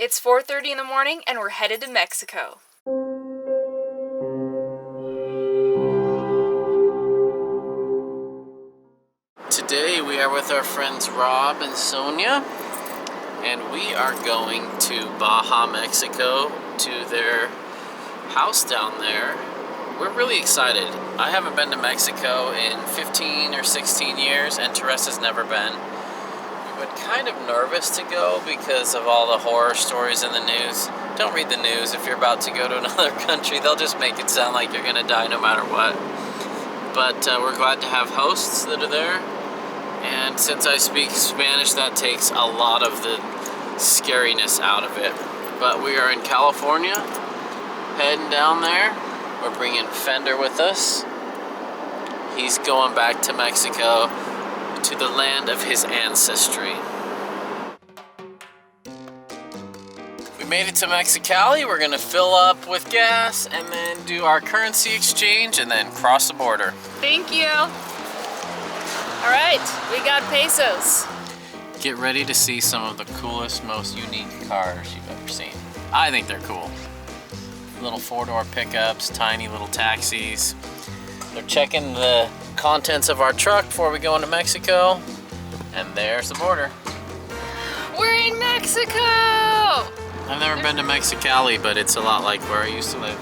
It's 4:30 in the morning and we're headed to Mexico. Today we are with our friends Rob and Sonia, and we are going to Baja, Mexico, to their house down there. We're really excited. I haven't been to Mexico in 15 or 16 years, and Teresa's never been. We've been kind of nervous to go because of all the horror stories in the news. Don't read the news if you're about to go to another country. They'll just make it sound like you're gonna die no matter what. But we're glad to have hosts that are there. And since I speak Spanish, that takes a lot of the scariness out of it. But we are in California, heading down there. We're bringing Fender with us. He's going back to Mexico, to the land of his ancestry. We made it to Mexicali. We're gonna fill up with gas and then do our currency exchange and then cross the border. Thank you. All right, we got pesos. Get ready to see some of the coolest, most unique cars you've ever seen. I think they're cool. Little four-door pickups, tiny little taxis. They're checking the contents of our truck before we go into Mexico. And there's the border. We're in Mexico! I've never been to Mexicali, but it's a lot like where I used to live.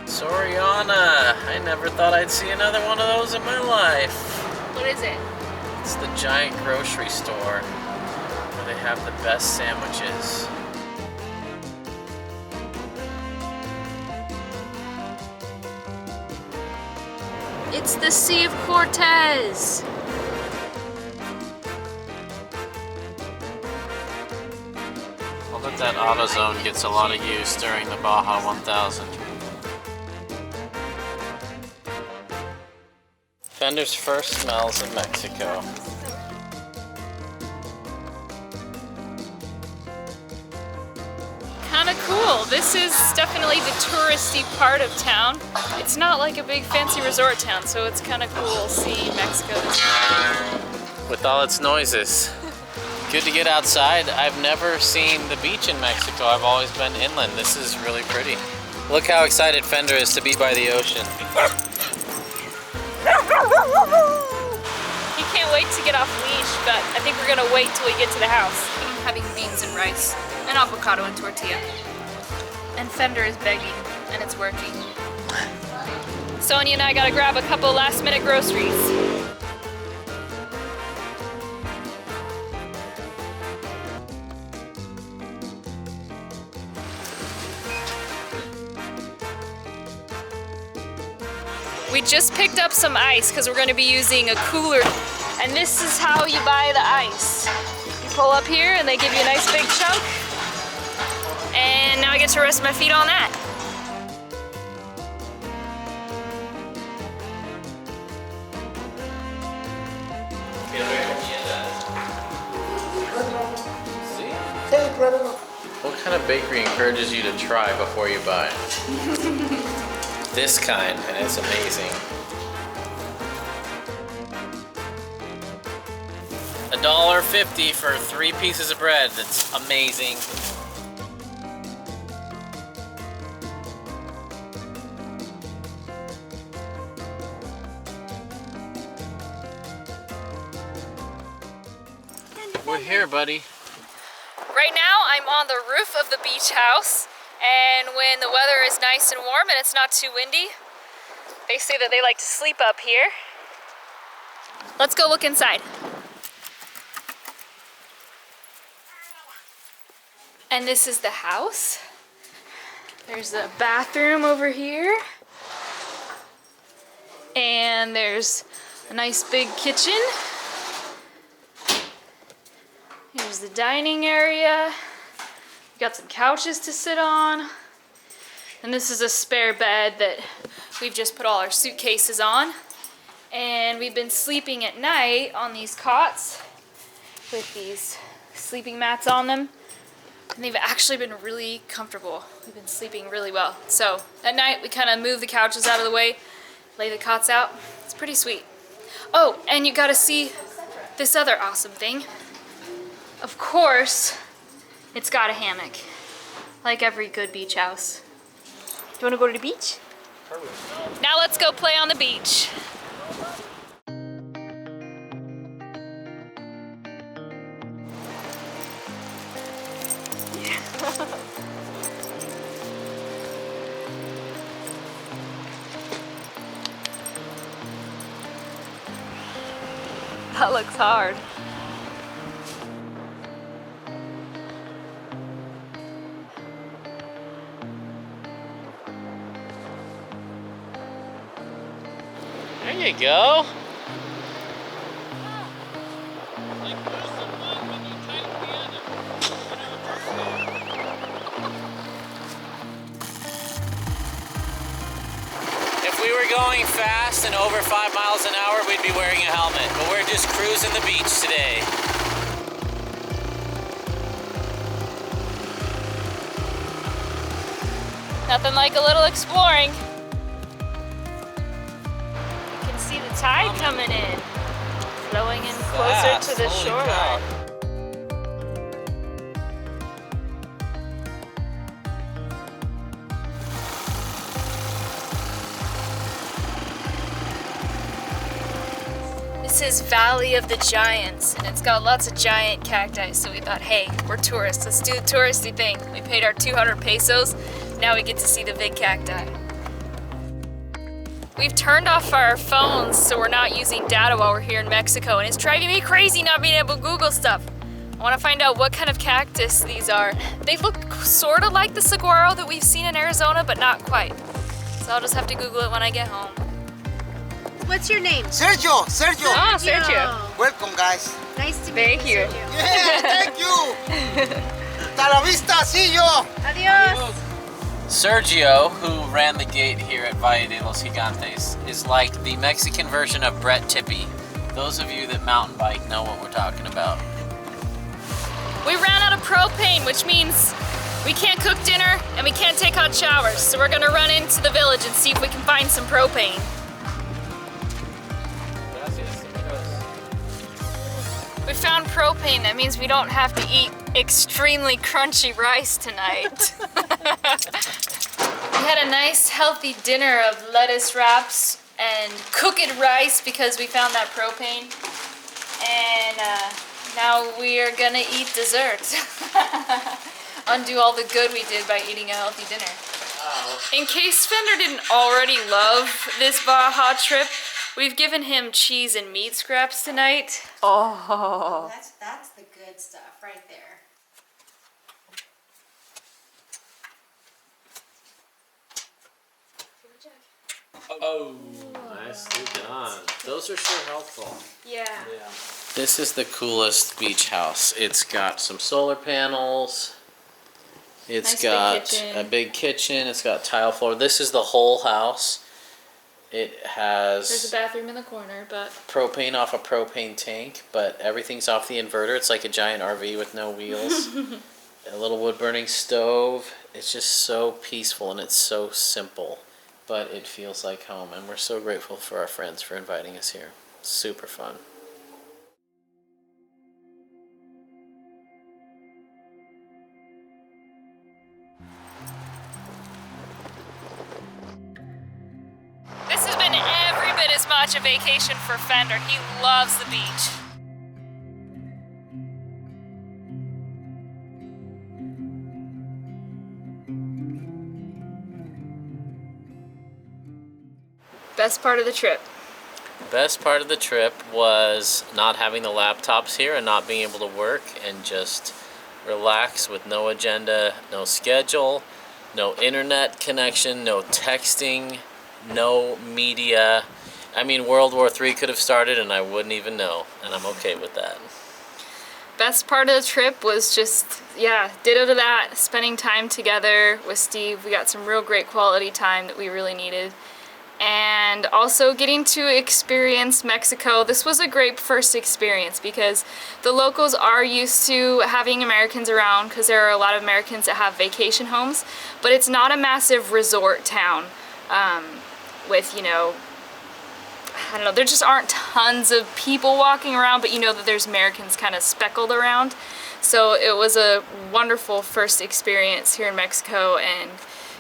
Soriana. I never thought I'd see another one of those in my life. What is it? It's the giant grocery store where they have the best sandwiches. It's the Sea of Cortez. I'll bet that AutoZone gets a lot of use during the Baja 1000. Fender's first smells of Mexico. Kind of cool. This is definitely the touristy part of town. It's not like a big fancy resort town, so it's kind of cool seeing Mexico. With all its noises. Good to get outside. I've never seen the beach in Mexico. I've always been inland. This is really pretty. Look how excited Fender is to be by the ocean. He can't wait to get off leash, but I think we're gonna wait till we get to the house. I'm having beans and rice, and avocado and tortilla. And Fender is begging, and it's working. Sonia and I gotta grab a couple last-minute groceries. We just picked up some ice because we're going to be using a cooler. And this is how you buy the ice. You pull up here and they give you a nice big chunk. And now I get to rest my feet on that. What kind of bakery encourages you to try before you buy? This kind, and it's amazing. $1.50 for 3 pieces of bread. That's amazing. We're here, buddy. Right now I'm on the roof of the beach house. And when the weather is nice and warm and it's not too windy, they say that they like to sleep up here. Let's go look inside. And this is the house. There's a bathroom over here. And there's a nice big kitchen. Here's the dining area. Got some couches to sit on. And this is a spare bed that we've just put all our suitcases on. And we've been sleeping at night on these cots with these sleeping mats on them. And they've actually been really comfortable. We've been sleeping really well. So at night we kind of move the couches out of the way, lay the cots out. It's pretty sweet. Oh, and you gotta see this other awesome thing. Of course, it's got a hammock, like every good beach house. Do you want to go to the beach? Now let's go play on the beach. That looks hard. There you go. If we were going fast and over 5 miles an hour, we'd be wearing a helmet, but we're just cruising the beach today. Nothing like a little exploring. You can see the tide coming in, flowing in closer to the shoreline. This is Valley of the Giants, and it's got lots of giant cacti, so we thought, hey, we're tourists, let's do the touristy thing. We paid our 200 pesos, now we get to see the big cacti. We've turned off our phones, so we're not using data while we're here in Mexico, and it's driving me crazy not being able to Google stuff. I want to find out what kind of cactus these are. They look sort of like the saguaro that we've seen in Arizona, but not quite. So I'll just have to Google it when I get home. What's your name? Sergio! Sergio! Oh, Sergio. Welcome, guys. Nice to meet Thank you. you. Sergio. Yeah, thank you! Hasta la vista, see you! Adios. Sergio, who ran the gate here at Valle de los Gigantes, is like the Mexican version of Brett Tippie. Those of you that mountain bike know what we're talking about. We ran out of propane, which means we can't cook dinner and we can't take hot showers. So we're gonna run into the village and see if we can find some propane. We found propane. That means we don't have to eat extremely crunchy rice tonight. We had a nice healthy dinner of lettuce wraps and cooked rice because we found that propane. And now we are gonna eat dessert. Undo all the good we did by eating a healthy dinner. In case Fender didn't already love this Baja trip, we've given him cheese and meat scraps tonight. Oh. That's the good stuff right there. Oh, nicely done. Those are sure helpful. Yeah. This is the coolest beach house. It's got some solar panels. It's Nice big got kitchen. a big kitchen. It's got tile floor. This is the whole house. It There's a has bathroom in the corner, but propane off a propane tank, but everything's off the inverter. It's like a giant RV with no wheels. A little wood burning stove. It's just so peaceful and it's so simple, but it feels like home. And we're so grateful for our friends for inviting us here. Super fun. this has been every bit as much a vacation for Fender. He loves the beach. Best part of the trip. Best part of the trip was not having the laptops here and not being able to work and just relax with no agenda, no schedule, no internet connection, no texting, no media. I mean, World War III could have started and I wouldn't even know, and I'm okay with that. Best part of the trip was just, yeah, ditto to that, spending time together with Steve. We got some real great quality time that we really needed. And also getting to experience Mexico. This was a great first experience because the locals are used to having Americans around because there are a lot of Americans that have vacation homes, but it's not a massive resort town with, you know, I don't know, there just aren't tons of people walking around, but you know that there's Americans kind of speckled around. So it was a wonderful first experience here in Mexico and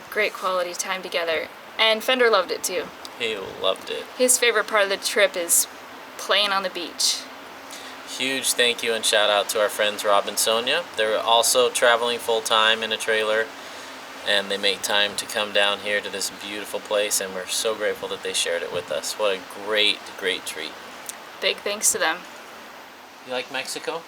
great quality time together. And Fender loved it too. He loved it. His favorite part of the trip is playing on the beach. Huge thank you and shout out to our friends Rob and Sonia. They're also traveling full time in a trailer, and they make time to come down here to this beautiful place, and we're so grateful that they shared it with us. What a great, great treat. Big thanks to them. You like Mexico?